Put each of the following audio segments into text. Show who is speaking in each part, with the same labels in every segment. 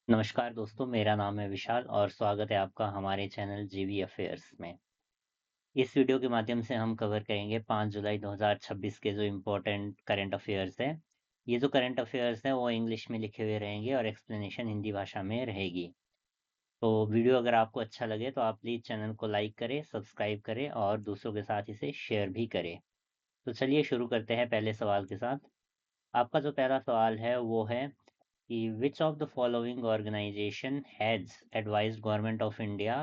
Speaker 1: नमस्कार दोस्तों, मेरा नाम है विशाल और स्वागत है आपका हमारे चैनल जीवी अफेयर्स में। इस वीडियो के माध्यम से हम कवर करेंगे 5 जुलाई 2026 के जो इम्पोर्टेंट करंट अफेयर्स हैं। ये जो करंट अफेयर्स हैं वो इंग्लिश में लिखे हुए रहेंगे और एक्सप्लेनेशन हिंदी भाषा में रहेगी। तो वीडियो अगर आपको अच्छा लगे तो आप प्लीज़ चैनल को लाइक करें, सब्सक्राइब करें और दूसरों के साथ इसे शेयर भी करें। तो चलिए शुरू करते हैं पहले सवाल के साथ। आपका जो पहला सवाल है वो है कि which of the following organization has advised government of India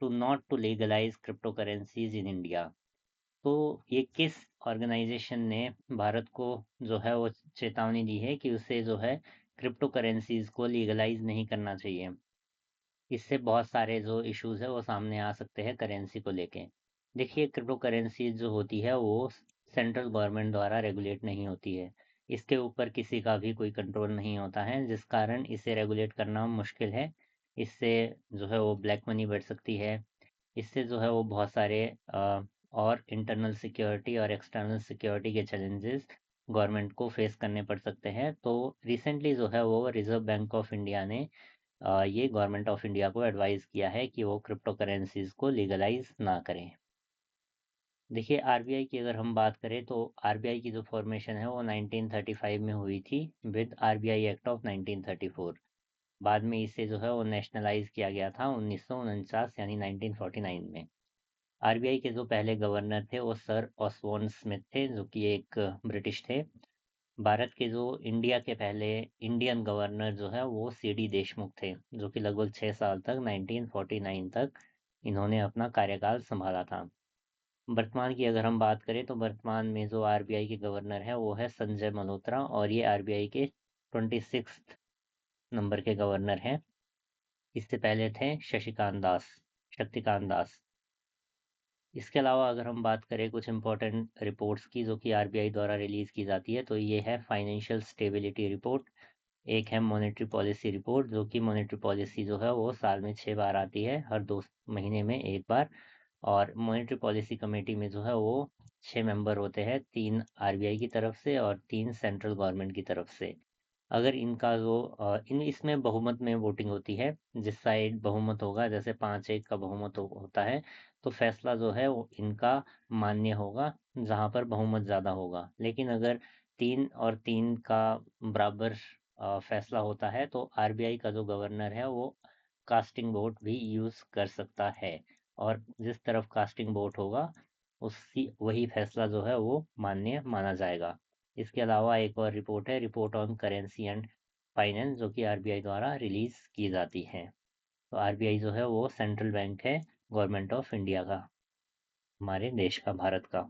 Speaker 1: to not to legalize cryptocurrencies in India? तो ये किस ऑर्गेनाइजेशन ने भारत को जो है वो चेतावनी दी है कि उसे जो है क्रिप्टो करेंसीज को लीगलाइज नहीं करना चाहिए। इससे बहुत सारे जो इश्यूज है वो सामने आ सकते हैं करेंसी को लेके। देखिए, क्रिप्टो करेंसी जो होती है वो सेंट्रल गवर्नमेंट द्वारा रेगुलेट नहीं होती है। इसके ऊपर किसी का भी कोई कंट्रोल नहीं होता है, जिस कारण इसे रेगुलेट करना मुश्किल है। इससे जो है वो ब्लैक मनी बढ़ सकती है। इससे जो है वो बहुत सारे और इंटरनल सिक्योरिटी और एक्सटर्नल सिक्योरिटी के चैलेंजेस गवर्नमेंट को फेस करने पड़ सकते हैं। तो रिसेंटली जो है वो रिजर्व बैंक ऑफ इंडिया ने ये गवर्नमेंट ऑफ इंडिया को एडवाइस किया है कि वो क्रिप्टो करेंसीज को लीगलाइज ना करें। देखिए, आरबीआई की अगर हम बात करें तो आरबीआई की जो फॉर्मेशन है वो 1935 में हुई थी विद आरबीआई एक्ट ऑफ 1934। बाद में इसे जो है वो नेशनलाइज किया गया था 1949 यानी 1949 में। आरबीआई के जो पहले गवर्नर थे वो सर ऑसबोर्न स्मिथ थे, जो कि एक ब्रिटिश थे। भारत के जो इंडिया के पहले इंडियन गवर्नर जो है वो सीडी देशमुख थे, जो कि लगभग 6 साल तक 1949 तक इन्होंने अपना कार्यकाल संभाला था। वर्तमान की अगर हम बात करें तो वर्तमान में जो आरबीआई के गवर्नर है वो है संजय मल्होत्रा और ये आरबीआई के 26 नंबर के गवर्नर हैं। इससे पहले थे शक्तिकांत दास। इसके अलावा अगर हम बात करें कुछ इंपॉर्टेंट रिपोर्ट्स की जो कि आरबीआई द्वारा रिलीज की जाती है, तो ये है फाइनेंशियल स्टेबिलिटी रिपोर्ट। एक है मॉनेटरी पॉलिसी रिपोर्ट, जो कि मॉनेटरी पॉलिसी जो है वो साल में 6 बार आती है, हर 2 महीने में एक बार। और मॉनेटरी पॉलिसी कमेटी में जो है वो 6 मेंबर होते हैं, 3 आरबीआई की तरफ से और 3 सेंट्रल गवर्नमेंट की तरफ से। अगर इनका जो इसमें बहुमत में वोटिंग होती है, जिस साइड बहुमत होगा, जैसे 5-1 का बहुमत होता है, तो फैसला जो है वो इनका मान्य होगा, जहां पर बहुमत ज़्यादा होगा। लेकिन अगर 3 और 3 का बराबर फैसला होता है तो आरबीआई का जो गवर्नर है वो कास्टिंग वोट भी यूज़ कर सकता है, और जिस तरफ कास्टिंग वोट होगा उसी वही फैसला जो है वो मान्य माना जाएगा। इसके अलावा एक और रिपोर्ट है, report on currency and finance, जो कि आरबीआई द्वारा रिलीज की जाती है। तो आरबीआई जो है वो सेंट्रल बैंक है गवर्नमेंट ऑफ इंडिया का, हमारे देश का, भारत का।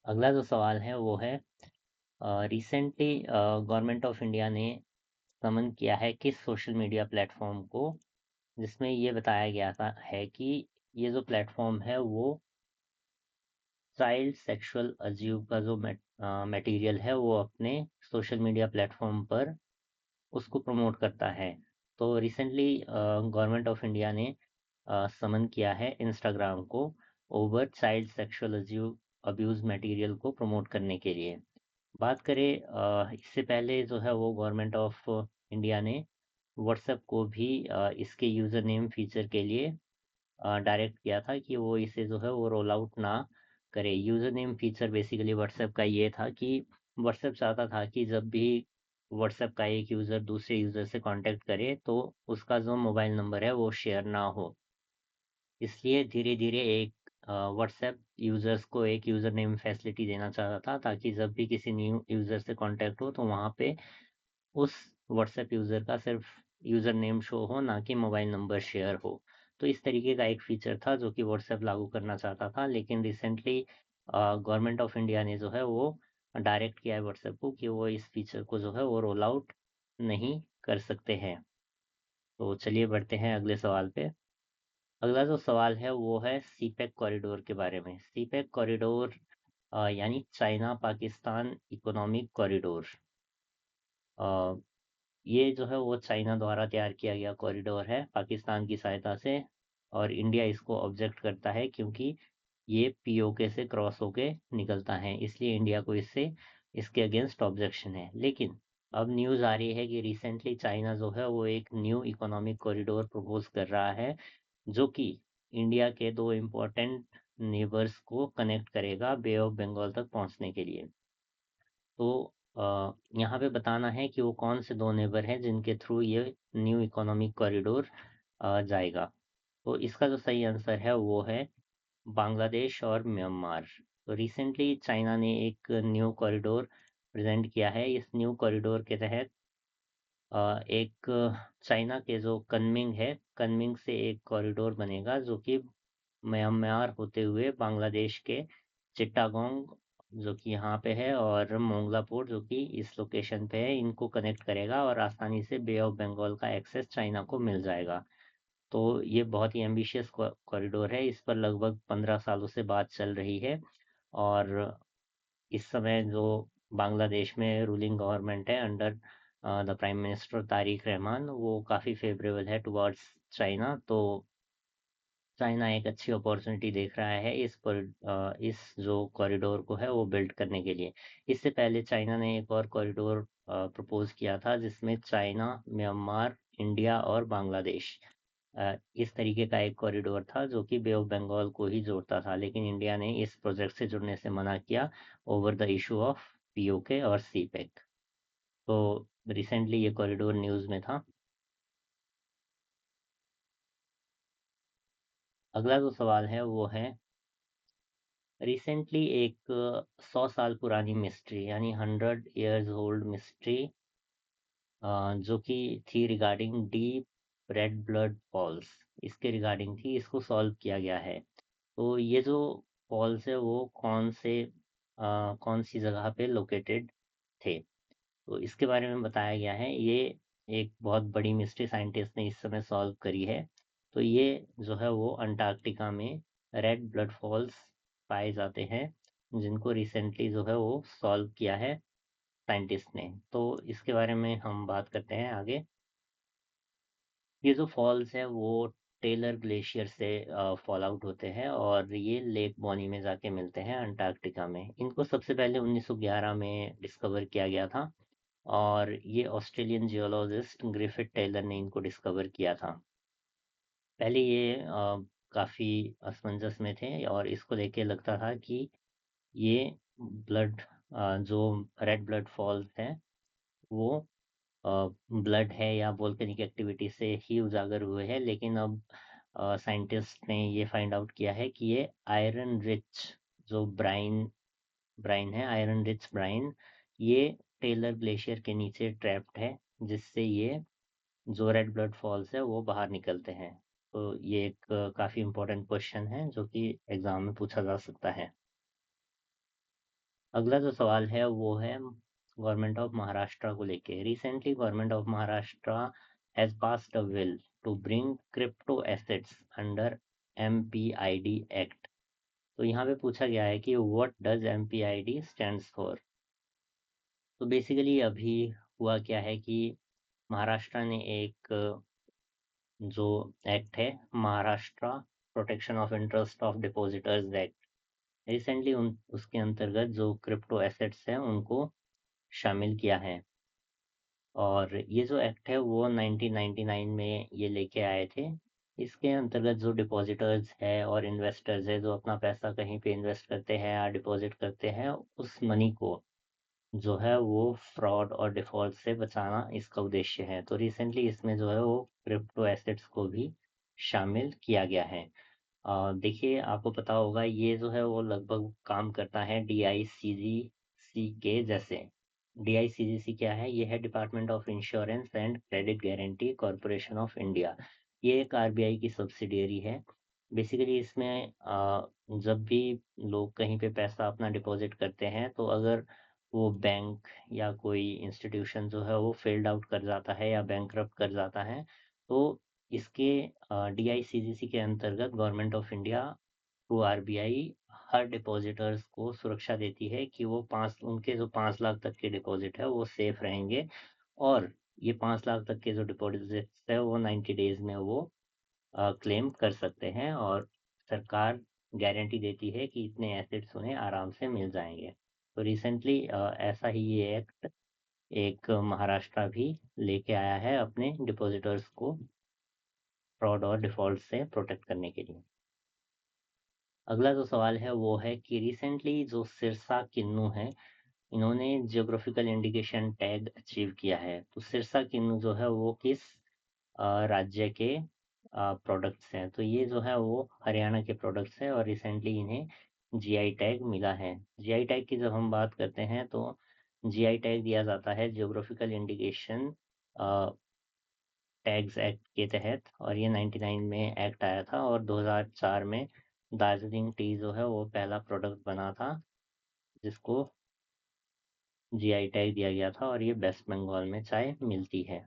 Speaker 1: अगला जो सवाल है वो है, रिसेंटली गवर्नमेंट ऑफ इंडिया ने समन किया है किस सोशल मीडिया प्लेटफॉर्म को, जिसमें ये बताया गया था है कि ये जो प्लेटफॉर्म है वो चाइल्ड सेक्सुअल अज्यूव का जो मटेरियल है वो अपने सोशल मीडिया प्लेटफॉर्म पर उसको प्रमोट करता है। तो रिसेंटली गवर्नमेंट ऑफ इंडिया ने समन किया है इंस्टाग्राम को over child sexual abuse material को प्रमोट करने के लिए। बात करें इससे पहले जो है वो गवर्नमेंट ऑफ इंडिया ने व्हाट्सएप को भी इसके यूज़र नेम फीचर के लिए डायरेक्ट किया था कि वो इसे जो है वो रोल आउट ना करे। User name feature basically WhatsApp का ये था कि व्हाट्सएप चाहता था कि जब भी व्हाट्सएप का एक यूज़र दूसरे यूज़र से कांटेक्ट करे तो उसका जो मोबाइल नंबर है वो शेयर ना हो। इसलिए धीरे-धीरे एक व्हाट्सएप यूज़र्स को एक यूज़र नेम फैसिलिटी देना चाहता था, ताकि जब भी किसी न्यू यूज़र से कांटेक्ट हो तो वहाँ पे उस व्हाट्सएप यूज़र का सिर्फ यूज़र नेम शो हो, ना कि मोबाइल नंबर शेयर हो। तो इस तरीके का एक फीचर था जो कि व्हाट्सएप लागू करना चाहता था, लेकिन रिसेंटली गवर्नमेंट ऑफ इंडिया ने जो है वो डायरेक्ट किया है व्हाट्सएप को कि वो इस फीचर को जो है वो रोल आउट नहीं कर सकते हैं। तो चलिए बढ़ते हैं अगले सवाल पे। अगला जो सवाल है वो है सीपेक कॉरिडोर के बारे में। सीपेक कॉरिडोर यानी चाइना पाकिस्तान इकोनॉमिक कॉरिडोर, ये जो है वो चाइना द्वारा तैयार किया गया कॉरिडोर है पाकिस्तान की सहायता से, और इंडिया इसको ऑब्जेक्ट करता है क्योंकि ये पीओके से क्रॉस होके निकलता है, इसलिए इंडिया को इससे इसके अगेंस्ट ऑब्जेक्शन है। लेकिन अब न्यूज़ आ रही है कि रिसेंटली चाइना जो है वो एक न्यू इकोनॉमिक कॉरिडोर प्रपोज कर रहा है, जो कि इंडिया के दो इम्पोर्टेंट नेबर्स को कनेक्ट करेगा बे ऑफ बंगाल तक पहुंचने के लिए। तो यहाँ पे बताना है कि वो कौन से दो नेबर हैं जिनके थ्रू ये न्यू इकोनॉमिक कॉरिडोर जाएगा। तो इसका जो सही आंसर है वो है बांग्लादेश और म्यांमार। तो रिसेंटली चाइना ने एक न्यू कॉरिडोर प्रेजेंट किया है। इस न्यू कॉरिडोर के तहत एक चाइना के जो कनमिंग है, कनमिंग से एक कॉरिडोर बनेगा जो कि म्यांमार होते हुए बांग्लादेश के चिट्टागोंग जो कि यहाँ पे है और मोंगला पोर्ट जो कि इस लोकेशन पे है, इनको कनेक्ट करेगा और आसानी से बे ऑफ बंगाल का एक्सेस चाइना को मिल जाएगा। तो ये बहुत ही एम्बिशियस कॉरिडोर है। इस पर लगभग 15 सालों से बात चल रही है और इस समय जो बांग्लादेश में रूलिंग गवर्नमेंट है under the prime minister Tariq Rahman, वो काफ़ी फेवरेबल है टुवर्ड्स चाइना। तो चाइना एक अच्छी अपॉर्चुनिटी देख रहा है इस जो कॉरिडोर को है वो बिल्ड करने के लिए। इससे पहले चाइना ने एक और कॉरिडोर प्रपोज किया था जिसमें चाइना, म्यांमार, इंडिया और बांग्लादेश इस तरीके का एक कॉरिडोर था जो कि बे ऑफ बंगाल को ही जोड़ता था, लेकिन इंडिया ने इस प्रोजेक्ट से जुड़ने से मना किया over the issue of PoK और सीपेक। तो रिसेंटली ये कॉरिडोर न्यूज़ में था। अगला जो सवाल है वो है रिसेंटली एक 100 साल पुरानी मिस्ट्री यानी 100 years ओल्ड मिस्ट्री जो कि थी regarding deep red blood falls, इसके रिगार्डिंग थी, इसको सॉल्व किया गया है। तो ये जो फॉल्स है वो कौन सी जगह पे लोकेटेड थे, तो इसके बारे में बताया गया है। ये एक बहुत बड़ी मिस्ट्री साइंटिस्ट ने इस समय सॉल्व करी है। तो ये जो है वो अंटार्कटिका में रेड ब्लड फॉल्स पाए जाते हैं, जिनको रिसेंटली जो है वो सॉल्व किया है साइंटिस्ट ने। तो इसके बारे में हम बात करते हैं आगे। ये जो फॉल्स है वो टेलर ग्लेशियर से फॉल आउट होते हैं और ये लेक बोनी में जाके मिलते हैं अंटार्कटिका में। इनको सबसे पहले 1911 में डिस्कवर किया गया था और ये ऑस्ट्रेलियन जियोलॉजिस्ट ग्रिफिथ टेलर ने इनको डिस्कवर किया था। पहले ये काफ़ी असमंजस में थे और इसको लेके लगता था कि ये ब्लड जो रेड ब्लड फॉल्स हैं वो ब्लड है या वोल्केनिक एक्टिविटी से ही उजागर हुए हैं, लेकिन अब साइंटिस्ट ने ये फाइंड आउट किया है कि ये आयरन रिच जो ब्राइन ब्राइन है, आयरन रिच ब्राइन, ये टेलर ग्लेशियर के नीचे ट्रैप्ड है, जिससे ये जो रेड ब्लड फॉल्स है वो बाहर निकलते हैं। तो ये एक काफ़ी इम्पोर्टेंट क्वेश्चन है जो कि एग्जाम में पूछा जा सकता है। अगला जो सवाल है वो है गवर्नमेंट ऑफ महाराष्ट्र को लेके। Recently government of Maharashtra has passed a bill to bring crypto assets under MPID act. तो यहाँ पे पूछा गया है कि what does MPID stands for. तो बेसिकली अभी हुआ क्या है कि महाराष्ट्र ने एक जो एक्ट है, Maharashtra protection of interest of depositors act, recently उन उसके अंतर्गत जो क्रिप्टो एसेट्स हैं उनको शामिल किया है। और ये जो एक्ट है वो 1999 में ये लेके आए थे। इसके अंतर्गत जो डिपॉजिटर्स है और इन्वेस्टर्स है जो अपना पैसा कहीं पे इन्वेस्ट करते हैं या डिपॉजिट करते हैं, उस मनी को जो है वो फ्रॉड और डिफॉल्ट से बचाना इसका उद्देश्य है। तो रिसेंटली इसमें जो है वो क्रिप्टो एसेट्स को भी शामिल किया गया है। देखिए आपको पता होगा ये जो है वो लगभग काम करता है डीआईसीजीसी के जैसे। डीआईसीजीसी क्या है? ये है department of insurance and credit guarantee corporation of India. ये एक आरबीआई की सब्सिडियरी है। बेसिकली इसमें जब भी लोग कहीं पे पैसा अपना डिपॉजिट करते हैं तो अगर वो बैंक या कोई इंस्टीट्यूशन जो है वो फेल्ड आउट कर जाता है या बैंकरप्ट कर जाता है, तो इसके डीआईसीजीसी के अंतर्गत government of India through RBI her depositors को सुरक्षा देती है कि वो पाँच उनके जो 5 लाख तक के डिपॉजिट है वो सेफ रहेंगे। और ये 5 लाख तक के जो डिपॉजिट है वो 90 डेज में वो क्लेम कर सकते हैं और सरकार गारंटी देती है कि इतने एसेट्स उन्हें आराम से मिल जाएंगे। तो रिसेंटली ऐसा ही ये एक्ट एक महाराष्ट्र भी लेके आया है अपने डिपॉजिटर्स को फ्रॉड और डिफ़ॉल्ट से प्रोटेक्ट करने के लिए। अगला जो सवाल है वो है कि रिसेंटली जो सिरसा किन्नू है, इन्होंने जियोग्राफिकल इंडिकेशन टैग अचीव किया है। तो सिरसा किन्नू जो है वो किस राज्य के प्रोडक्ट्स हैं? तो ये जो है वो हरियाणा के प्रोडक्ट्स हैं और रिसेंटली इन्हें जीआई टैग मिला है। जीआई टैग की जब हम बात करते हैं तो जीआई टैग दिया जाता है जियोग्राफिकल इंडिकेशन टैग्स एक्ट के तहत, और ये 99 में एक्ट आया था और 2004 में दार्जिलिंग टी जो है वो पहला प्रोडक्ट बना था जिसको जीआई टैग दिया गया था, और ये वेस्ट बंगाल में चाय मिलती है।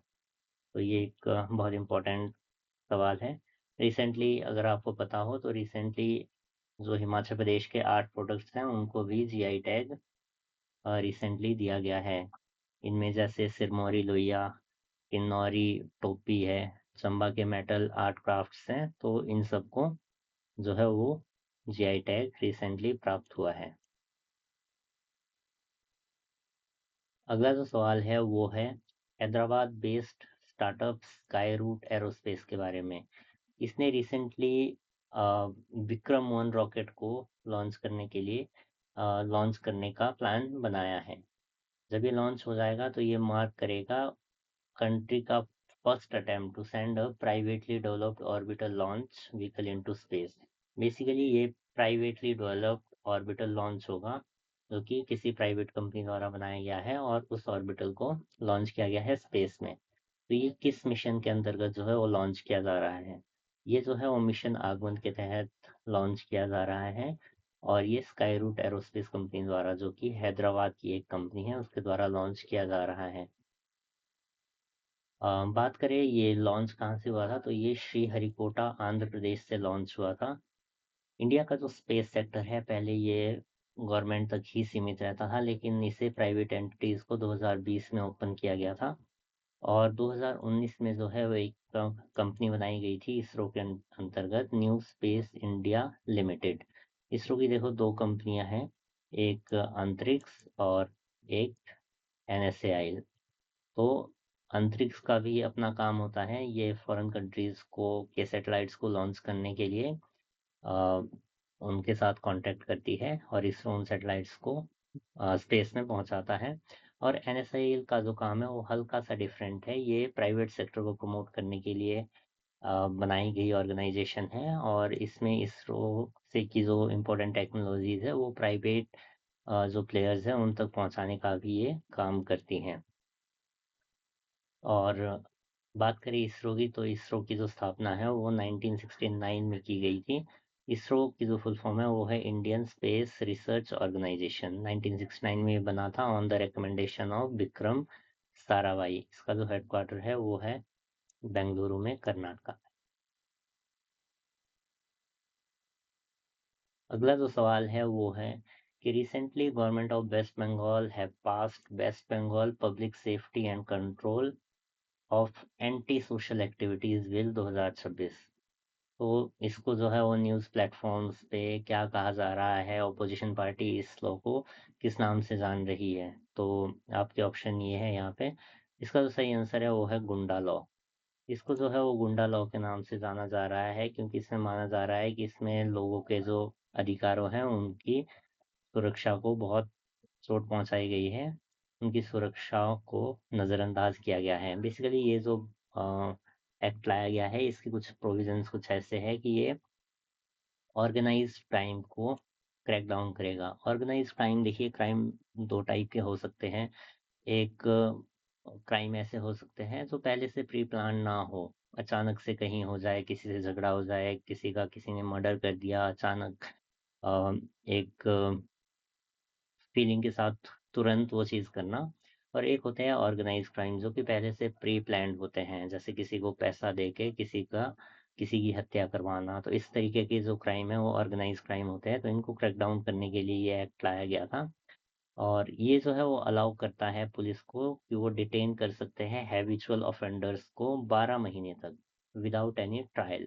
Speaker 1: तो ये एक बहुत इम्पोर्टेंट सवाल है। रिसेंटली अगर आपको पता हो तो रिसेंटली जो हिमाचल प्रदेश के 8 प्रोडक्ट्स हैं उनको भी जीआई टैग रिसेंटली दिया गया है। इनमें जैसे सिरमौरी लोहिया, किन्नौरी टोपी है, चंबा के मेटल आर्ट क्राफ्ट्स हैं, तो इन सबको जो है वो जीआई टैग रिसेंटली प्राप्त हुआ है। अगला जो सवाल है वो है Hyderabad based startup Skyroot Aerospace के बारे में। इसने रिसेंटली विक्रम वन रॉकेट को लॉन्च करने के लिए लॉन्च करने का प्लान बनाया है। जब ये लॉन्च हो जाएगा तो ये मार्क करेगा कंट्री का first attempt to send a privately developed orbital launch vehicle into space. Basically ये प्राइवेटली डेवलप्ड ऑर्बिटल लॉन्च होगा जो कि किसी प्राइवेट कंपनी द्वारा बनाया गया है और उस ऑर्बिटल को लॉन्च किया गया है स्पेस में। तो ये किस मिशन के अंतर्गत जो है वो लॉन्च किया जा रहा है? ये जो है वो मिशन आगमन के तहत लॉन्च किया जा रहा है, और ये स्काई रूट एरोस्पेस कंपनी द्वारा, जो कि हैदराबाद की एक कंपनी है, उसके द्वारा लॉन्च किया जा रहा है। बात करें ये लॉन्च कहाँ से हुआ था, तो ये श्रीहरिकोटा आंध्र प्रदेश से लॉन्च हुआ था। इंडिया का जो स्पेस सेक्टर है पहले ये गवर्नमेंट तक ही सीमित रहता था, लेकिन इसे प्राइवेट एंटिटीज़ को 2020 में ओपन किया गया था, और 2019 में जो है वो एक कंपनी बनाई गई थी इसरो के अंतर्गत, new space India limited. ISRO की देखो दो कंपनियां हैं, एक अंतरिक्ष और एक एनएसएआई। तो अंतरिक्ष का भी अपना काम होता है, ये फॉरेन कंट्रीज को के सैटेलाइट्स को लॉन्च करने के लिए आ, उनके साथ कांटेक्ट करती है और इसरो उन सैटेलाइट्स को स्पेस में पहुंचाता है। और एनएसआई का जो काम है वो हल्का सा डिफरेंट है, ये प्राइवेट सेक्टर को प्रमोट करने के लिए बनाई गई ऑर्गेनाइजेशन है, और इसमें इसरो से की जो इम्पोर्टेंट टेक्नोलॉजीज है वो प्राइवेट जो प्लेयर्स हैं उन तक पहुंचाने का भी ये काम करती हैं। और बात करें इसरो की, तो इसरो की जो स्थापना है वो 1969 में की गई थी। इसरो की जो फुल फॉर्म है वो है इंडियन स्पेस रिसर्च ऑर्गेनाइजेशन। 1969 में ये बना था on the recommendation of Vikram Sarabhai. इसका जो हेडक्वार्टर है वो है बेंगलुरु में, कर्नाटका। अगला जो सवाल है वो है कि recently government of West Bengal have passed West Bengal public safety and control of anti social activities bill 2026। तो इसको जो है वो न्यूज़ प्लेटफॉर्म्स पे क्या कहा जा रहा है, ऑपोजिशन पार्टी इस लॉ को किस नाम से जान रही है? तो आपके ऑप्शन ये है यहाँ पे। इसका जो सही आंसर है वो है गुंडा लॉ। इसको जो है वो गुंडा लॉ के नाम से जाना जा रहा है क्योंकि इसमें माना जा रहा है कि इसमें लोगों के जो अधिकारों हैं उनकी सुरक्षा को बहुत चोट पहुंचाई गई है, उनकी सुरक्षा को नज़रअंदाज किया गया है। बेसिकली ये जो एक्ट लाया गया है इसकी कुछ प्रोविजंस कुछ ऐसे है कि ये ऑर्गेनाइज्ड क्राइम को क्रैक डाउन करेगा। ऑर्गेनाइज्ड क्राइम देखिए, क्राइम दो टाइप के हो सकते हैं। एक क्राइम ऐसे हो सकते हैं जो पहले से प्री प्लान ना हो, अचानक से कहीं हो जाए, किसी से झगड़ा हो जाए, किसी ने मर्डर कर दिया अचानक, एक फीलिंग के साथ तुरंत वो चीज़ करना। और एक होते हैं ऑर्गेनाइज्ड क्राइम जो कि पहले से प्री प्लान्ड होते हैं, जैसे किसी को पैसा दे के किसी की हत्या करवाना। तो इस तरीके के जो क्राइम है वो ऑर्गेनाइज्ड क्राइम होते हैं, तो इनको क्रैक डाउन करने के लिए ये एक्ट लाया गया था। और ये जो है वो अलाउ करता है पुलिस को कि वो डिटेन कर सकते हैं हैबिचुअल ऑफेंडर्स को 12 महीने तक विदाउट एनी ट्रायल।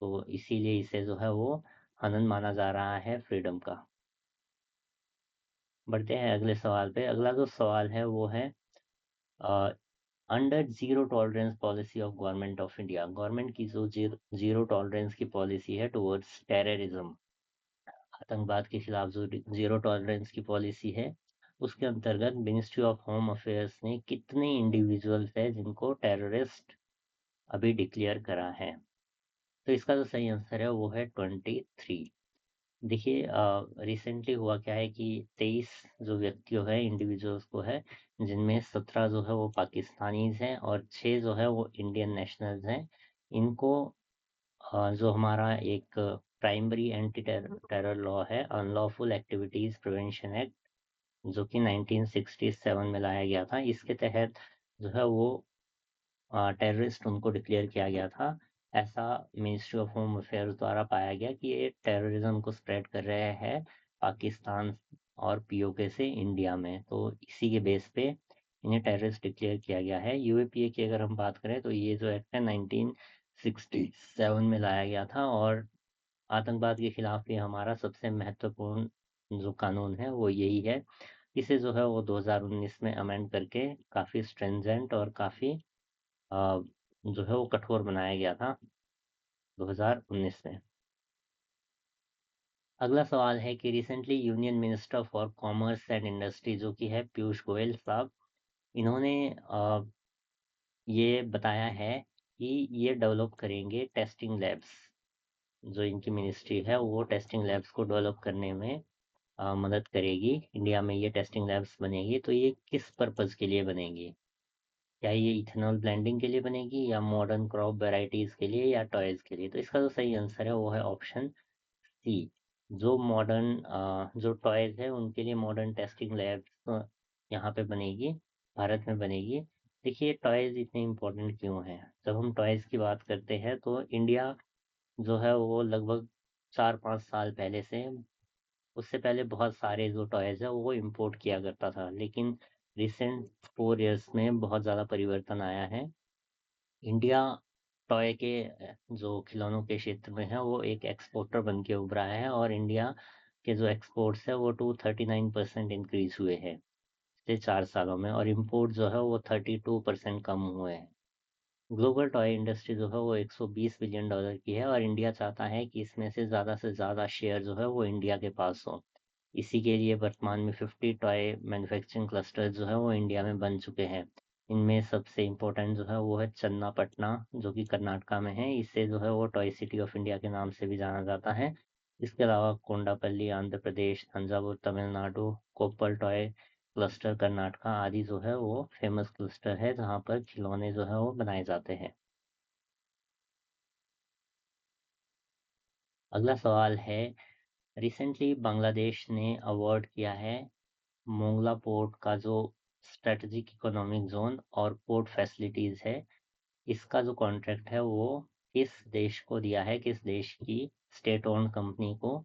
Speaker 1: तो इसीलिए इसे जो है वो हनन माना जा रहा है फ्रीडम का। बढ़ते हैं अगले सवाल पे। अगला जो सवाल है वो है under zero tolerance policy of government of India, government की जो जीरो टॉलरेंस की पॉलिसी है टुवर्ड्स टेररिज्म, आतंकवाद के खिलाफ जो जीरो टॉलरेंस की पॉलिसी है, उसके अंतर्गत मिनिस्ट्री ऑफ होम अफेयर्स ने कितने इंडिविजुअल्स है जिनको टेररिस्ट अभी डिक्लेयर करा है। तो इसका जो सही आंसर है वो है 23। देखिए रिसेंटली हुआ क्या है कि 23 जो व्यक्तियों है इंडिविजुअल्स को है, जिनमें 17 जो है वो पाकिस्तानीज हैं और 6 जो है वो इंडियन नेशनल्स हैं। इनको जो हमारा एक प्राइमरी एंटी टेरर लॉ है, अनलॉफुल एक्टिविटीज प्रिवेंशन एक्ट, जो कि 1967 में लाया गया था, इसके तहत जो है वो टेररिस्ट उनको डिक्लेयर किया गया था। ऐसा मिनिस्ट्री ऑफ होम अफेयर्स द्वारा पाया गया कि ये टेररिज्म को स्प्रेड कर रहे हैं पाकिस्तान और पीओके से इंडिया में, तो इसी के बेस पे इन्हें टेररिस्ट डिक्लेयर किया गया है। यूएपीए की अगर हम बात करें तो ये जो एक्ट है 1967 में लाया गया था और आतंकवाद के खिलाफ ये हमारा सबसे महत्वपूर्ण जो कानून है वो यही है। इसे जो है वो 2019 में अमेंड करके काफ़ी स्ट्रेंजेंट और काफ़ी जो है वो कठोर बनाया गया था 2019 में। अगला सवाल है कि recently union minister for commerce and industry जो कि है पीयूष गोयल साहब, इन्होंने ये बताया है कि ये डेवलप करेंगे टेस्टिंग लैब्स। जो इनकी मिनिस्ट्री है वो टेस्टिंग लैब्स को डेवलप करने में मदद करेगी। इंडिया में ये टेस्टिंग लैब्स बनेगी, तो ये किस पर्पज़ के लिए बनेगी? क्या ये इथेनॉल ब्लेंडिंग के लिए बनेगी या मॉडर्न क्रॉप वेराइटीज़ के लिए या टॉयज़ के लिए? तो इसका जो सही आंसर है वो है ऑप्शन सी। जो मॉडर्न जो टॉयज़ है उनके लिए मॉडर्न टेस्टिंग लैब्स यहाँ पे बनेगी, भारत में बनेगी। देखिए टॉयज़ इतने इम्पोर्टेंट क्यों हैं? जब हम टॉयज़ की बात करते हैं तो इंडिया जो है वो लगभग 4-5 साल पहले से, उससे पहले बहुत सारे जो टॉयज़ है वो इम्पोर्ट किया करता था, लेकिन रिसेंट 4 इयर्स में बहुत ज़्यादा परिवर्तन आया है। इंडिया टॉय के जो खिलौनों के क्षेत्र में है वो एक एक्सपोर्टर बन के उभरा है और इंडिया के जो एक्सपोर्ट्स है वो 239% इंक्रीज हुए हैं पिछले 4 सालों में, और इम्पोर्ट जो है वो 32% कम हुए हैं। ग्लोबल टॉय इंडस्ट्री जो है वो 120 बिलियन डॉलर की है और इंडिया चाहता है कि इसमें से ज़्यादा शेयर जो है वो इंडिया के पास हो। इसी के लिए वर्तमान में 50 टॉय मैन्युफैक्चरिंग क्लस्टर जो है वो इंडिया में बन चुके हैं। इनमें सबसे इम्पोर्टेंट जो है वो है चन्नापटना, जो कि कर्नाटका में है। इसे जो है वो टॉय सिटी ऑफ इंडिया के नाम से भी जाना जाता है। इसके अलावा कोंडापल्ली आंध्र प्रदेश, तंजावुर तमिलनाडु, कोप्पल टॉय क्लस्टर कर्नाटका आदि जो है वो फेमस क्लस्टर है जहाँ पर खिलौने जो है वो बनाए जाते हैं। अगला सवाल है, रिसेंटली बांग्लादेश ने अवार्ड किया है मोंगला पोर्ट का जो स्ट्रेटेजिक इकोनॉमिक जोन और पोर्ट फैसिलिटीज है, इसका जो कॉन्ट्रैक्ट है वो किस देश को दिया है, किस देश की स्टेट ओन्ड कंपनी को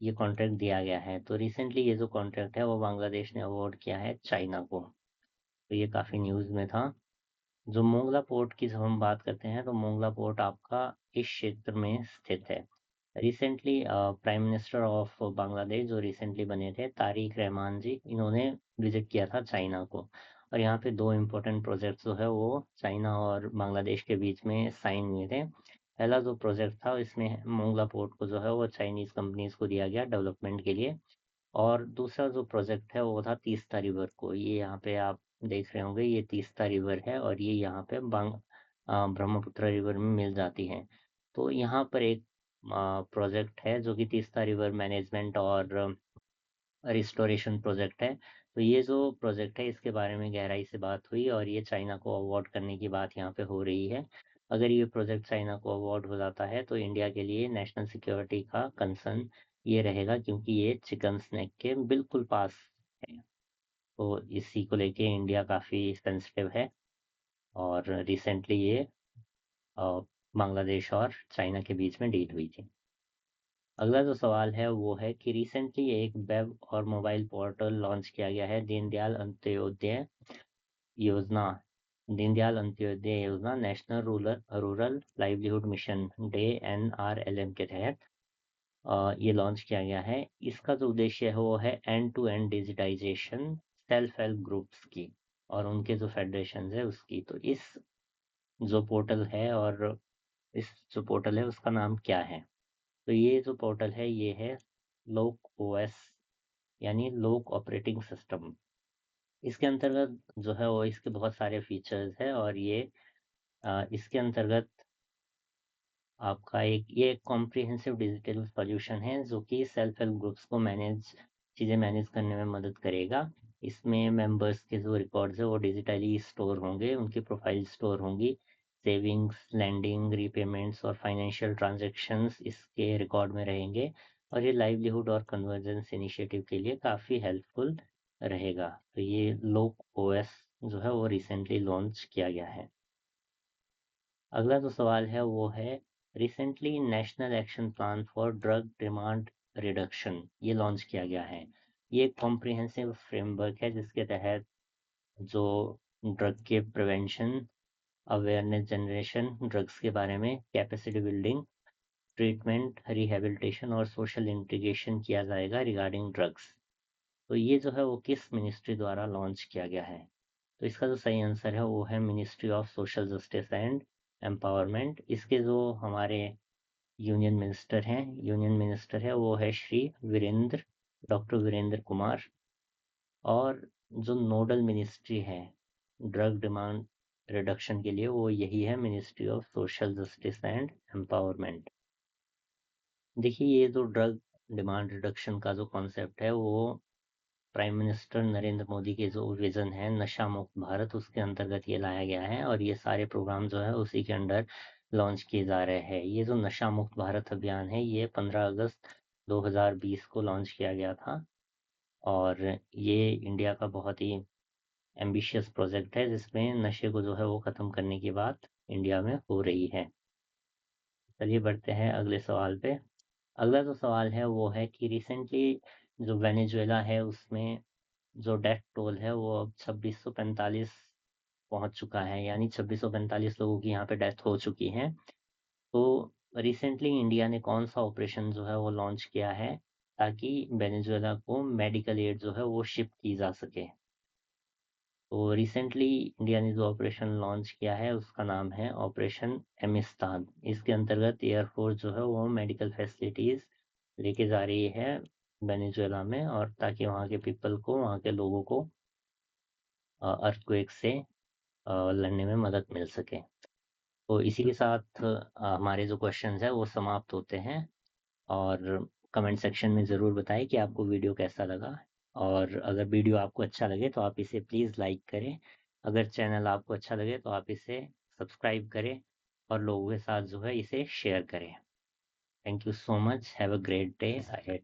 Speaker 1: ये कॉन्ट्रैक्ट दिया गया है? तो रिसेंटली ये जो कॉन्ट्रैक्ट है वो बांग्लादेश ने अवार्ड किया है चाइना को, तो ये काफ़ी न्यूज़ में था। जो मोंगला पोर्ट की जब हम बात करते हैं तो मोंगला पोर्ट आपका इस क्षेत्र में स्थित है। Recently prime minister of Bangladesh जो रिसेंटली बने थे तारिक रहमान जी, इन्होंने विजिट किया था चाइना को, और यहाँ पे दो इम्पोर्टेंट प्रोजेक्ट्स जो है वो चाइना और बांग्लादेश के बीच में साइन हुए थे। पहला जो प्रोजेक्ट था इसमें मोंगला पोर्ट को जो है वो चाइनीज़ कंपनीज को दिया गया डेवलपमेंट के लिए, और दूसरा जो प्रोजेक्ट है वो था तीस्ता रिवर को। ये यहाँ पे आप देख रहे होंगे, ये तीस्ता रिवर है और ये यहाँ पे ब्रह्मपुत्र रिवर में मिल जाती है। तो यहाँ पर एक प्रोजेक्ट है जो कि तीस्ता रिवर मैनेजमेंट और रिस्टोरेशन प्रोजेक्ट है। तो ये जो प्रोजेक्ट है इसके बारे में गहराई से बात हुई और ये चाइना को अवार्ड करने की बात यहाँ पे हो रही है। अगर ये प्रोजेक्ट चाइना को अवार्ड हो जाता है तो इंडिया के लिए नेशनल सिक्योरिटी का कंसर्न ये रहेगा, क्योंकि ये चिकन स्नैक के बिल्कुल पास है। तो इसी को लेके इंडिया काफ़ी सेंसिटिव है और रिसेंटली ये अ, बांग्लादेश और चाइना के बीच में डील हुई थी। अगला जो सवाल है वो है कि रिसेंटली एक वेब और मोबाइल पोर्टल लॉन्च किया गया है, योजना दीनदयाल अंत्योदय योजना national rural livelihood mission day NRLM के तहत ये लॉन्च किया गया है। इसका जो उद्देश्य है वो है end to end digitisation self help groups की। और उनके जो फेडरेशन है उसकी। तो इस जो पोर्टल है और इस जो पोर्टल है उसका नाम क्या है? तो ये जो पोर्टल है ये है लोक ओएस, यानी लोक ऑपरेटिंग सिस्टम। इसके अंतर्गत जो है वो इसके बहुत सारे फीचर्स है और ये इसके अंतर्गत आपका एक कॉम्प्रिहेंसिव डिजिटल सॉल्यूशन है जो कि सेल्फ हेल्प ग्रुप्स को चीज़ें मैनेज करने में मदद करेगा। इसमें मेंबर्स के जो रिकॉर्ड्स है वो डिजिटली स्टोर होंगे, उनकी प्रोफाइल स्टोर होंगी, सेविंग्स, लैंडिंग, रीपेमेंट्स और फाइनेंशियल ट्रांजैक्शंस इसके रिकॉर्ड में रहेंगे। और ये लाइवलीहुड और कन्वर्जेंस इनिशिएटिव के लिए काफ़ी हेल्पफुल रहेगा। तो ये लोक ओएस जो है वो रिसेंटली लॉन्च किया गया है। अगला जो सवाल है वो है recently national action plan for drug demand reduction ये लॉन्च किया गया है। ये एक कॉम्प्रिहेंसिव फ्रेमवर्क है जिसके तहत जो ड्रग के प्रिवेंशन, अवेयरनेस जनरेशन, ड्रग्स के बारे में कैपेसिटी बिल्डिंग, ट्रीटमेंट, रिहेबिलिटेशन और सोशल इंटीग्रेशन किया जाएगा रिगार्डिंग ड्रग्स। तो ये जो है वो किस मिनिस्ट्री द्वारा लॉन्च किया गया है? तो इसका जो सही आंसर है वो है ministry of social justice and empowerment. इसके जो हमारे यूनियन मिनिस्टर है वो है श्री डॉक्टर वीरेंद्र कुमार। और जो नोडल मिनिस्ट्री है ड्रग डिमांड रिडक्शन के लिए वो यही है, ministry of social justice and empowerment. देखिए ये जो ड्रग डिमांड रिडक्शन का जो कॉन्सेप्ट है वो प्राइम मिनिस्टर नरेंद्र मोदी के जो विजन है नशा मुक्त भारत उसके अंतर्गत ये लाया गया है और ये सारे प्रोग्राम जो है उसी के अंडर लॉन्च किए जा रहे हैं। ये जो नशा मुक्त भारत अभियान है ये 15 अगस्त 2020 को लॉन्च किया गया था और ये इंडिया का बहुत ही एम्बिशियस प्रोजेक्ट है जिसमें नशे को जो है वो ख़त्म करने की बात इंडिया में हो रही है। चलिए बढ़ते हैं अगले सवाल पे। अगला जो सवाल है वो है कि रिसेंटली जो वेनेजुएला है उसमें जो डेथ टोल है वो अब 2645 पहुंच चुका है, यानी 2645 लोगों की यहाँ पे डेथ हो चुकी है। तो रिसेंटली इंडिया ने कौन सा ऑपरेशन जो है वो लॉन्च किया है ताकि वेनेजुएला को मेडिकल एड जो है वो शिप की जा सके? तो रिसेंटली इंडिया ने जो ऑपरेशन लॉन्च किया है उसका नाम है ऑपरेशन एमिस्ताद। इसके अंतर्गत एयरफोर्स जो है वो मेडिकल फैसिलिटीज़ लेके जा रही है वेनेजुएला में, और ताकि वहाँ के पीपल को, वहाँ के लोगों को अर्थक्वेक से लड़ने में मदद मिल सके। तो इसी के साथ हमारे जो क्वेश्चंस है वो समाप्त होते हैं। और कमेंट सेक्शन में ज़रूर बताएं कि आपको वीडियो कैसा लगा। और अगर वीडियो आपको अच्छा लगे तो आप इसे प्लीज़ लाइक करें। अगर चैनल आपको अच्छा लगे तो आप इसे सब्सक्राइब करें और लोगों के साथ जो है इसे शेयर करें। Thank you so much. Have a great day ahead.